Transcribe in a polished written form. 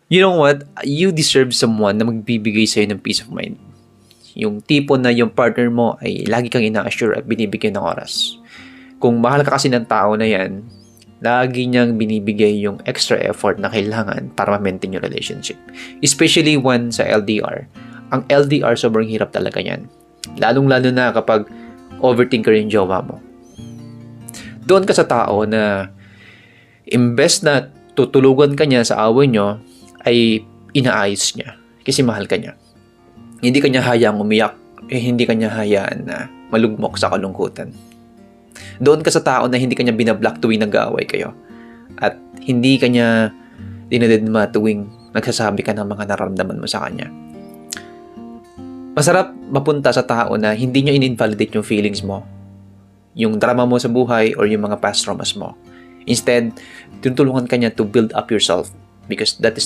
You know what? You deserve someone na magbibigay sa'yo ng peace of mind. Yung tipo na yung partner mo ay lagi kang ina-assure at binibigyan ng oras. Kung mahal ka kasi ng tao na yan, lagi niyang binibigay yung extra effort na kailangan para ma-maintain yung relationship. Especially when sa LDR. Ang LDR sobrang hirap talaga yan. Lalong-lalo na kapag overthinker yung jowa mo. Doon ka sa tao na imbes na tutulugan ka niya sa away nyo, ay inaayos niya kasi mahal ka niya. Hindi ka niya hayaang umiyak, hindi ka niya hayaan na malugmok sa kalungkutan. Doon ka sa tao na hindi ka niya binablock tuwing nag-aaway kayo at hindi ka niya dinadidma tuwing nagsasabi ka ng mga nararamdaman mo sa kanya. Masarap mapunta sa tao na hindi niya in-invalidate yung feelings mo, yung drama mo sa buhay or yung mga past traumas mo. Instead, tinutulungan ka niya to build up yourself because that is